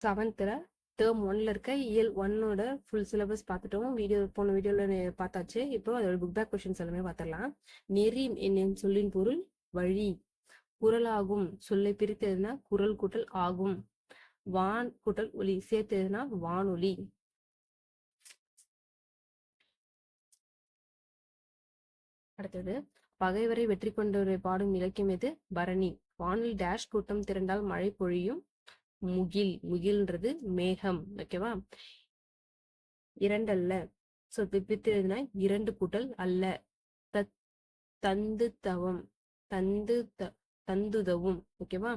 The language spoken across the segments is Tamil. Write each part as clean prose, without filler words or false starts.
7th டேர்ம் 1ல இருக்க இயல் 1ஓட ஃபுல் சிலபஸ் பார்த்துட்டோம். போன வீடியோவில் பார்த்தாச்சு. இப்போ அதோட புக் பேக் கொஸ்டின்ஸ் எல்லாமே பார்த்துடலாம். நெறி என்னும் சொல்லின் பொருள் வழி. குரலாகும் சொல்லை பிரித்ததுன்னா குரல் கூட்டல் ஆகும். வான் கூட்டல் ஒலி சேர்த்ததுன்னா வானொலி. அடுத்தது பகைவரை வெற்றி கொண்டவரை பாடும் இலக்கியம் எது? பரணி. வானில் டேஷ் கூட்டம் திரண்டால் மழை பொழியும். முகில். முகில்ன்றது மேகம். ஓகேவா? இரண்டல்ல. சோ பிரித்ததுன்னா இரண்டு கூட்டல் அல்ல. தந்து தவம். தந்துதவும். ஓகேவா?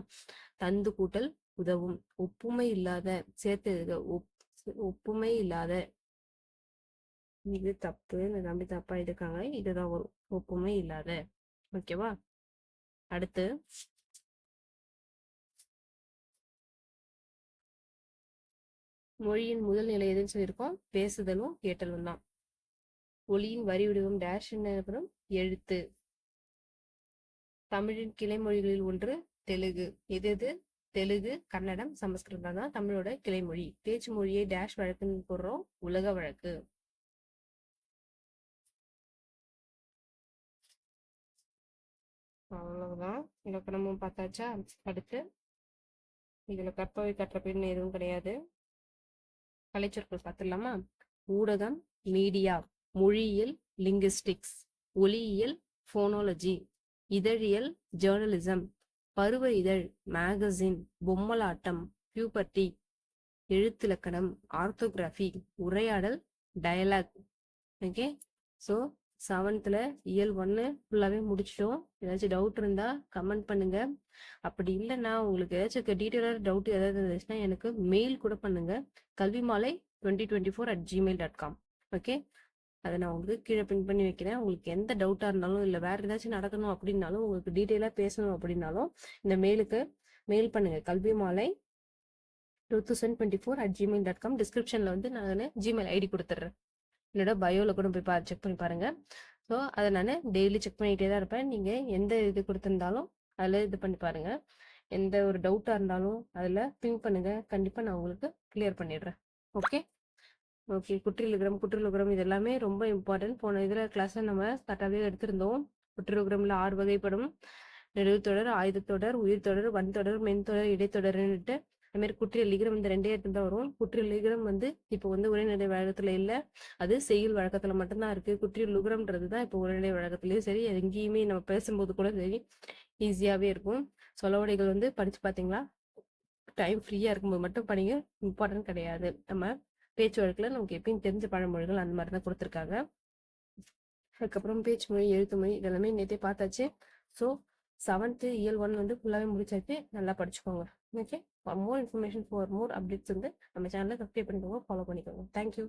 தந்து கூட்டல் உதவும். ஒப்புமை இல்லாத சேர்த்து ஒப்புமை இல்லாத. இது தப்பு, நம்பி தப்பா இருக்காங்க. இதுதான் வரும், ஒப்புமை இல்லாத. ஓகேவா? அடுத்து மொழியின் முதல் நிலை எதுன்னு சொல்லியிருக்கோம்? பேசுதலும் கேட்டலும் தான். ஒளியின் வரி வடிவம் டேஷ் எனப்படும் எழுத்து. தமிழின் கிளை மொழிகளில் ஒன்று தெலுங்கு. எது? தெலுங்கு, கன்னடம், சமஸ்கிருதம் தான் தமிழோட கிளைமொழி. பேச்சு மொழியை டேஷ் வழக்குன்னு போடுறோம்? உலக வழக்கு. அவ்வளவுதான். இலக்கணமும் பார்த்தாச்சா? அடுத்து இதுல கற்பவை கற்றபின்னு எதுவும் கிடையாது. கலைச்சொற்கள் பார்த்துடலாமா? ஊடகம் மீடியா. மொழியியல் லிங்குஸ்டிக்ஸ். ஒலியியல் போனோலஜி. இதழியல் ஜேர்னலிசம். பருவ இதழ் மேகசின். பொம்மலாட்டம் பியூபர்டி. எழுத்திலக்கணம் ஆர்த்தோகிராஃபி. உரையாடல் டயலாக். ஓகே, ஸோ 7th இயல் 1 ஃபுல்லாகவே முடிச்சிட்டோம். ஏதாச்சும் டவுட் இருந்தால் கமெண்ட் பண்ணுங்க. அப்படி இல்லைன்னா உங்களுக்கு ஏதாச்சும் டீட்டெயிலான டவுட் ஏதாவது இருந்துச்சுன்னா எனக்கு மெயில் கூட பண்ணுங்க. kalvimalai2024@gmail.com. ஓகே, அதை நான் உங்களுக்கு கீழே பின் பண்ணி வைக்கிறேன். உங்களுக்கு எந்த டவுட்டாக இருந்தாலும் இல்லை வேற ஏதாச்சும் நடக்கணும் அப்படின்னாலும் உங்களுக்கு டீட்டெயிலாக பேசணும் அப்படின்னாலும் இந்த மெயிலுக்கு மெயில் பண்ணுங்க. kalvimalai2024@gmail.com. டிஸ்கிரிப்ஷனில் வந்து நான் ஜிமெயில் ஐடி கொடுத்துட்றேன். என்னோட பயோவில் கூட போய் செக் பண்ணி பாருங்க. ஸோ அதை நான் டெய்லி செக் பண்ணிகிட்டே தான் இருப்பேன். நீங்கள் எந்த இது கொடுத்துருந்தாலும் அதில் இது பண்ணி பாருங்க. எந்த ஒரு டவுட்டாக இருந்தாலும் அதில் பிங்க் பண்ணுங்க. கண்டிப்பாக நான் உங்களுக்கு கிளியர் பண்ணிடுறேன். Okay okay. குற்றியலுகரம் இது எல்லாமே ரொம்ப இம்பார்ட்டன்ட். போன இதில் கிளாஸில் நம்ம கரெக்டாகவே எடுத்திருந்தோம். குற்றியலுகரம்ல 6 வகைப்படும். நெடுவுத்தொடர், ஆயுதத்தொடர், உயிர்த்தொடர், வன்தொடர், மென்தொடர், இடைத்தொடர்ன்னுட்டு அது மாதிரி குற்றியலிகரம் இந்த 2 எடுத்து தான் வரும். குற்றியலிகரம் வந்து இப்போ வந்து உரைநடை வழக்கத்துல இல்லை, அது செய்யுள் வழக்கத்துல மட்டும்தான் இருக்கு. குற்றியலுகரம்ன்றது தான் இப்போ உரைநடை வழக்கத்துலயும் சரி, எங்கேயுமே நம்ம பேசும்போது கூட சரி ஈஸியாவே இருக்கும். சொலவடைகள் வந்து படிச்சு பார்த்தீங்களா? டைம் ஃப்ரீயா இருக்கும்போது மட்டும் படிங்க, இம்பார்ட்டன்ட் கிடையாது. நம்ம பேச்சு வழக்குல நமக்கு எப்பயும் தெரிஞ்ச பழமொழிகள் அந்த மாதிரி தான் கொடுத்துருக்காங்க. அதுக்கப்புறம் பேச்சு மொழி, எழுத்து மொழி இதெல்லாமே நேற்றே பார்த்தாச்சு. ஸோ 7th இயல் 1 வந்து ஃபுல்லாகவே முடிச்சாச்சு. நல்லா படிச்சுக்கோங்க. Okay, for more information for more updates வந்து நம்ம சேனலை சப்ஸ்கிரைப் பண்ணிக்கோங்க, ஃபாலோ பண்ணிக்கோங்க. தேங்க்யூ.